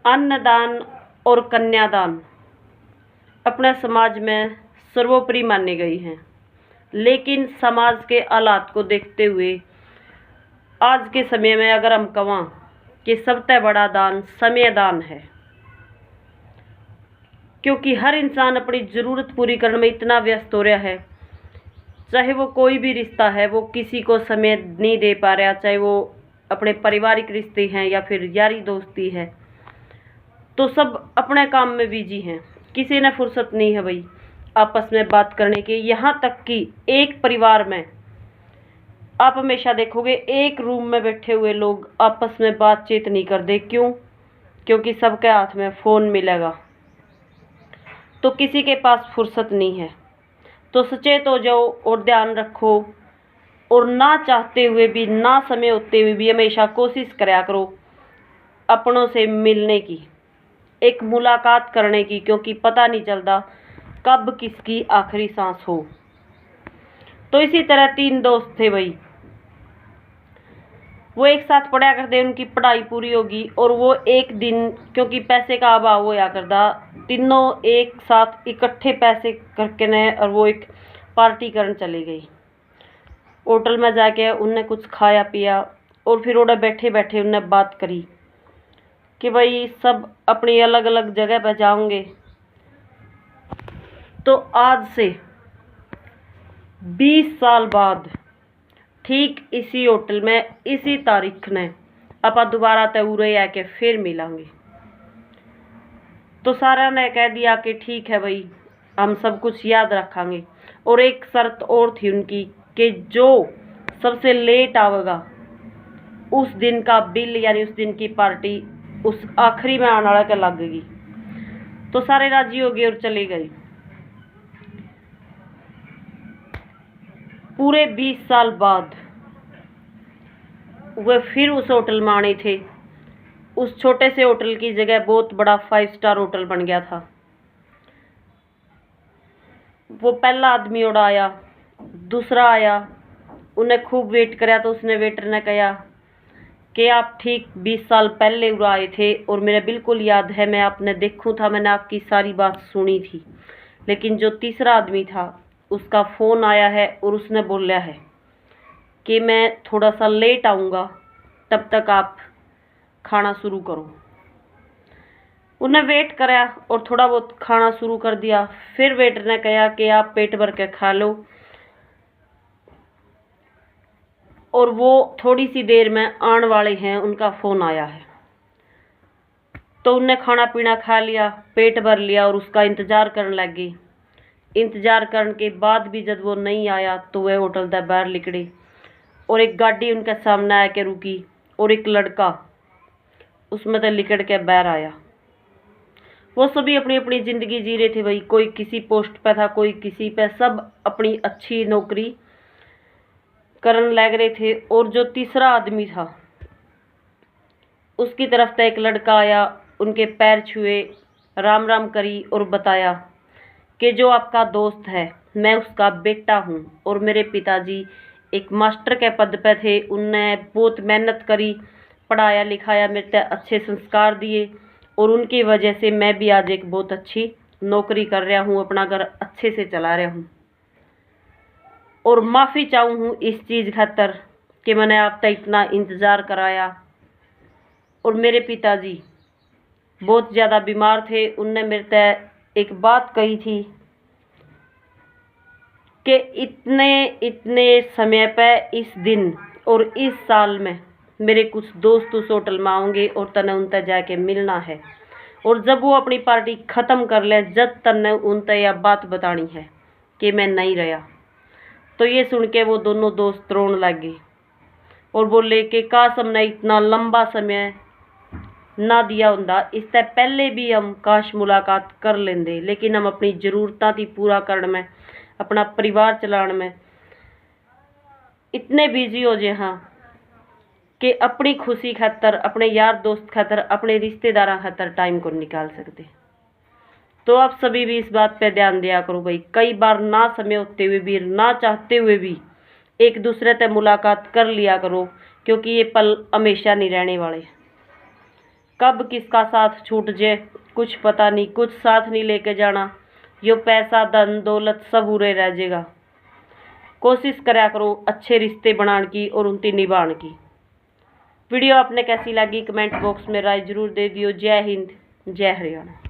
अन्नदान और कन्यादान अपने समाज में सर्वोपरि मानी गई हैं, लेकिन समाज के हालात को देखते हुए आज के समय में अगर हम कहें कि सबसे बड़ा दान समय दान है, क्योंकि हर इंसान अपनी ज़रूरत पूरी करने में इतना व्यस्त हो रहा है। चाहे वो कोई भी रिश्ता है, वो किसी को समय नहीं दे पा रहा, चाहे वो अपने पारिवारिक रिश्ते हैं या फिर यारी दोस्ती है, तो सब अपने काम में बिजी हैं। किसी ने फुर्सत नहीं है भाई आपस में बात करने की। यहाँ तक कि एक परिवार में आप हमेशा देखोगे एक रूम में बैठे हुए लोग आपस में बातचीत नहीं करते। क्यों? क्योंकि सबके हाथ में फ़ोन मिलेगा, तो किसी के पास फुर्सत नहीं है। तो सचेत हो जाओ और ध्यान रखो, और ना चाहते हुए भी, ना समय होते हुए भी हमेशा कोशिश करा करो अपनों से मिलने की, एक मुलाकात करने की, क्योंकि पता नहीं चलता कब किसकी आखिरी सांस हो। तो इसी तरह 3 दोस्त थे भाई, वो एक साथ पढ़ा करते, उनकी पढ़ाई पूरी होगी और वो एक दिन, क्योंकि पैसे का अभाव होया करता, तीनों एक साथ इकट्ठे पैसे करके ने और वो एक पार्टी करने चली गई। होटल में जाके उनने कुछ खाया पिया और फिर उन्हें बैठे बैठे उनने बात करी कि भाई सब अपनी अलग अलग जगह पर जाओगे। तो आज से 20 साल बाद ठीक इसी होटल में इसी तारीख ने आप दोबारा तय आके फिर मिलेंगे। तो सारा ने कह दिया कि ठीक है भाई, हम सब कुछ याद रखेंगे। और एक शर्त और थी उनकी कि जो सबसे लेट आवेगा उस दिन का बिल यानी उस दिन की पार्टी उस आखिरी में आने वाला के लगेगी। तो सारे राजी हो गए और चले गए। पूरे 20 साल बाद वे फिर उस होटल में आने थे। उस छोटे से होटल की जगह बहुत बड़ा 5 स्टार होटल बन गया था। वो पहला आदमी उड़ा आया, दूसरा आया, उन्हें खूब वेट कराया। तो उसने वेटर ने कहा कि आप ठीक 20 साल पहले उड़ा आए थे और मेरा बिल्कुल याद है, मैं आपने देखूं था, मैंने आपकी सारी बात सुनी थी। लेकिन जो तीसरा आदमी था उसका फ़ोन आया है और उसने बोला है कि मैं थोड़ा सा लेट आऊँगा, तब तक आप खाना शुरू करो। उन्हें वेट कराया और थोड़ा बहुत खाना शुरू कर दिया। फिर वेटर ने कहा कि आप पेट भर के खा लो, और वो थोड़ी सी देर में आने वाले हैं, उनका फ़ोन आया है। तो उनने खाना पीना खा लिया, पेट भर लिया और उसका इंतज़ार करने लगी। इंतज़ार करने के बाद भी जब वो नहीं आया तो वह होटल से बाहर निकले और एक गाड़ी उनके सामने आके रुकी और एक लड़का उसमें से निकल के बाहर आया। वो सभी अपनी अपनी ज़िंदगी जी रहे थे भाई, कोई किसी पोस्ट पे था, कोई किसी पे, सब अपनी अच्छी नौकरी करने लग रहे थे। और जो तीसरा आदमी था उसकी तरफ से एक लड़का आया, उनके पैर छुए, राम राम करी और बताया कि जो आपका दोस्त है मैं उसका बेटा हूँ और मेरे पिताजी एक मास्टर के पद पे थे, उनने बहुत मेहनत करी, पढ़ाया लिखाया, मेरे से अच्छे संस्कार दिए और उनकी वजह से मैं भी आज एक बहुत अच्छी नौकरी कर रहा हूँ, अपना घर अच्छे से चला रहा हूँ। और माफ़ी चाहूँ हूँ इस चीज़ खातर कि मैंने आप तक इतना इंतज़ार कराया। और मेरे पिताजी बहुत ज़्यादा बीमार थे, उनने मेरे से एक बात कही थी कि इतने इतने समय पे इस दिन और इस साल में मेरे कुछ दोस्त उस होटल में आएंगे और तने उनसे जाके मिलना है, और जब वो अपनी पार्टी ख़त्म कर ले जब तने उनसे यह बात बतानी है कि मैं नहीं रहा। तो ये सुन के वो दोनों दोस्त रोने लगे और बोले कि काश हमने इतना लंबा समय ना दिया होता, इससे पहले भी हम काश मुलाकात कर लेंगे, लेकिन हम अपनी ज़रूरतां थी पूरा करने में, अपना परिवार चलाने में इतने बिजी हो जाए हाँ कि अपनी खुशी खातर, अपने यार दोस्त खातर, अपने रिश्तेदार खातर टाइम को निकाल सकते। तो आप सभी भी इस बात पे ध्यान दिया करो भाई, कई बार ना समय होते हुए भी, ना चाहते हुए भी एक दूसरे से मुलाकात कर लिया करो, क्योंकि ये पल हमेशा नहीं रहने वाले। कब किसका साथ छूट जाए कुछ पता नहीं, कुछ साथ नहीं लेके जाना, यो पैसा धन दौलत सब उरे रह जाएगा। कोशिश करा करो अच्छे रिश्ते बनाने की और उनकी निभाने की। वीडियो आपने कैसी लगी कमेंट बॉक्स में राय जरूर दे दियो। जय हिंद, जय हरियाणा।